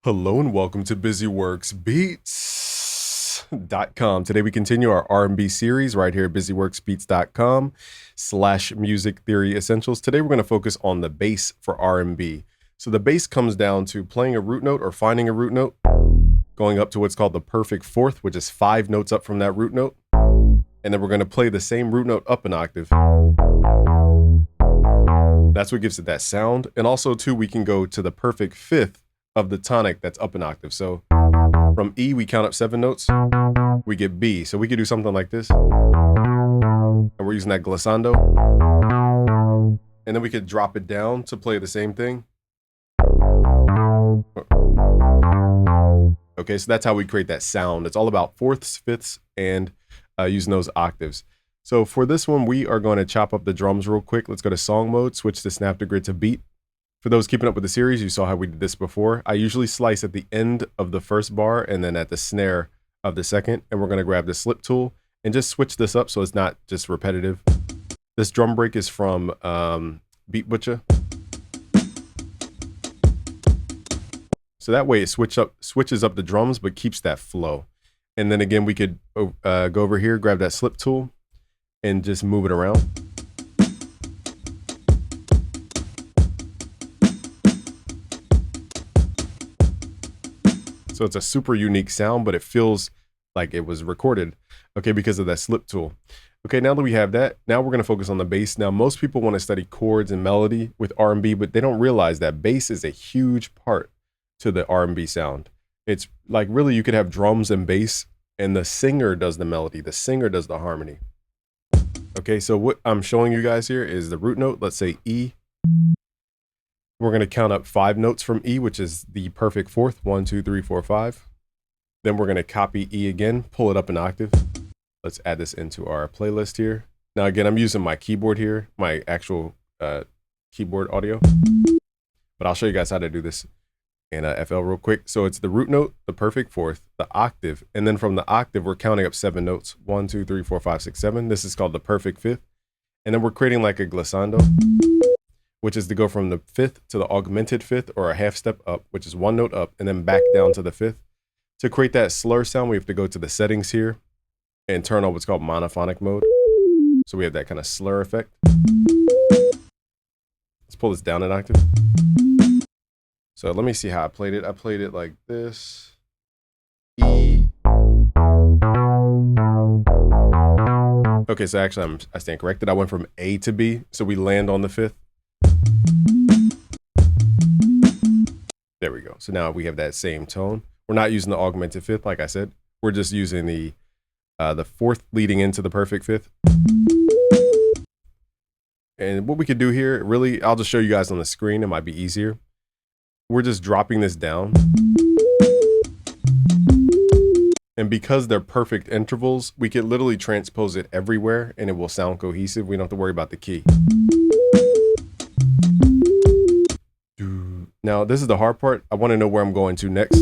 Hello and welcome to busyworksbeats.com. Today we continue our R&B series right here at busyworksbeats.com/music theory essentials. Today we're going to focus on the bass for R&B. So the bass comes down to playing a root note or finding a root note, going up to what's called the perfect fourth, which is 5 notes up from that root note. And then we're going to play the same root note up an octave. That's what gives it that sound. And also too, we can go to the perfect fifth of the tonic that's up an octave. So from E, we count up 7 notes, we get B. So we could do something like this. And we're using that glissando. And then we could drop it down to play the same thing. Okay, so that's how we create that sound. It's all about fourths, fifths, and using those octaves. So for this one, we are going to chop up the drums real quick. Let's go to song mode, switch the snap to grid to beat. For those keeping up with the series, you saw how we did this before. I usually slice at the end of the first bar and then at the snare of the second. And we're going to grab the slip tool and just switch this up so it's not just repetitive. This drum break is from Beat Butcher. So that way it switches up the drums, but keeps that flow. And then again, we could go over here, grab that slip tool and just move it around. So it's a super unique sound, but it feels like it was recorded, okay, because of that slip tool. Okay, now that we have that, now we're gonna focus on the bass. Now, most people wanna study chords and melody with R&B, but they don't realize that bass is a huge part to the R&B sound. It's like really you could have drums and bass and the singer does the melody, the singer does the harmony. Okay, so what I'm showing you guys here is the root note, let's say E. We're going to count up 5 notes from E, which is the perfect fourth, 1, 2, 3, 4, 5. Then we're going to copy E again, pull it up an octave. Let's add this into our playlist here. Now again, I'm using my keyboard here, my actual keyboard audio, but I'll show you guys how to do this in FL real quick. So it's the root note, the perfect fourth, the octave, and then from the octave, we're counting up 7 notes, 1, 2, 3, 4, 5, 6, 7. This is called the perfect fifth. And then we're creating like a glissando, which is to go from the fifth to the augmented fifth or a half step up, which is 1 note up and then back down to the fifth. To create that slur sound, we have to go to the settings here and turn on what's called monophonic mode. So we have that kind of slur effect. Let's pull this down an octave. So let me see how I played it. I played it like this. E. Okay, so actually I stand corrected. I went from A to B, so we land on the fifth. There we go. So now we have that same tone. We're not using the augmented fifth, like I said. We're just using the fourth leading into the perfect fifth. And what we could do here, really, I'll just show you guys on the screen. It might be easier. We're just dropping this down. And because they're perfect intervals, we could literally transpose it everywhere and it will sound cohesive. We don't have to worry about the key. Now, this is the hard part. I want to know where I'm going to next.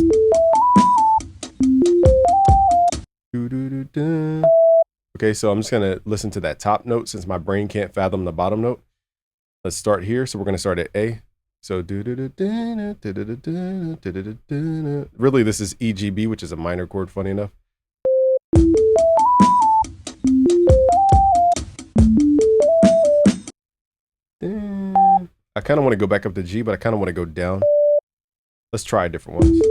Okay, so I'm just going to listen to that top note since my brain can't fathom the bottom note. Let's start here. So we're going to start at A. So really, this is E, G, B, which is a minor chord, funny enough. I kind of want to go back up to G, but I kind of want to go down. Let's try different ones.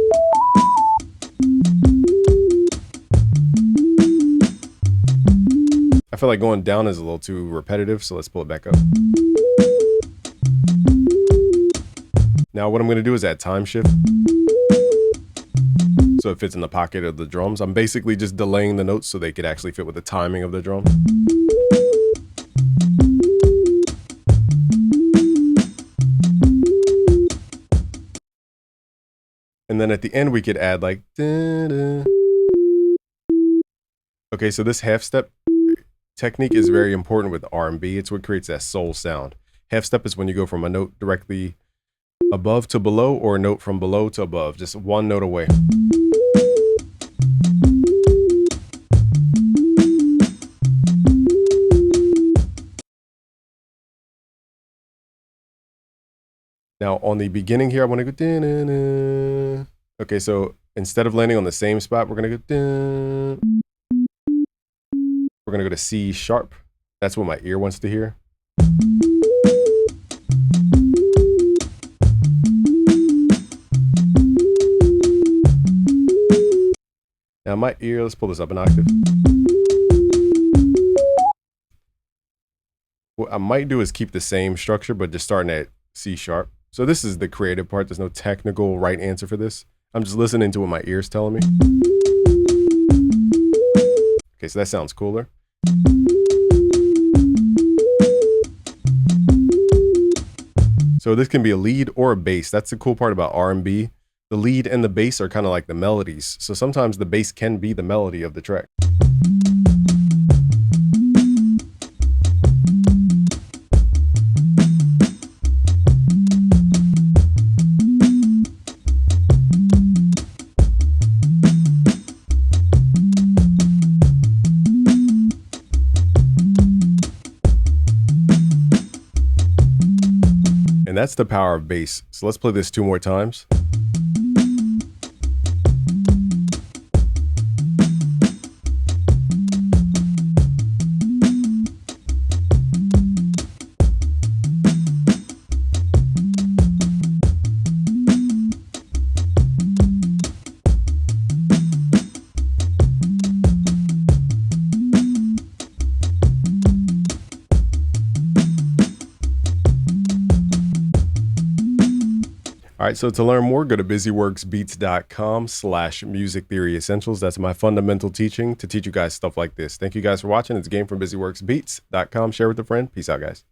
I feel like going down is a little too repetitive, so let's pull it back up. Now what I'm going to do is add time shift. So it fits in the pocket of the drums. I'm basically just delaying the notes so they could actually fit with the timing of the drum. And then at the end, we could add like, da-da. Okay, so this half step technique is very important with R&B. It's what creates that soul sound. Half step is when you go from a note directly above to below or a note from below to above, just 1 note away. Now on the beginning here, I want to go da-na-na. Okay, so instead of landing on the same spot, we're gonna go dun. We're gonna go to C sharp. That's what my ear wants to hear. Now my ear, let's pull this up an octave. What I might do is keep the same structure, but just starting at C sharp. So this is the creative part. There's no technical right answer for this. I'm just listening to what my ear's telling me. Okay, so that sounds cooler. So this can be a lead or a bass. That's the cool part about R&B. The lead and the bass are kind of like the melodies. So sometimes the bass can be the melody of the track. And that's the power of bass. So let's play this 2 more times. All right, so to learn more, go to busyworksbeats.com/music theory essentials. That's my fundamental teaching to teach you guys stuff like this. Thank you guys for watching. It's a game from busyworksbeats.com. Share with a friend. Peace out, guys.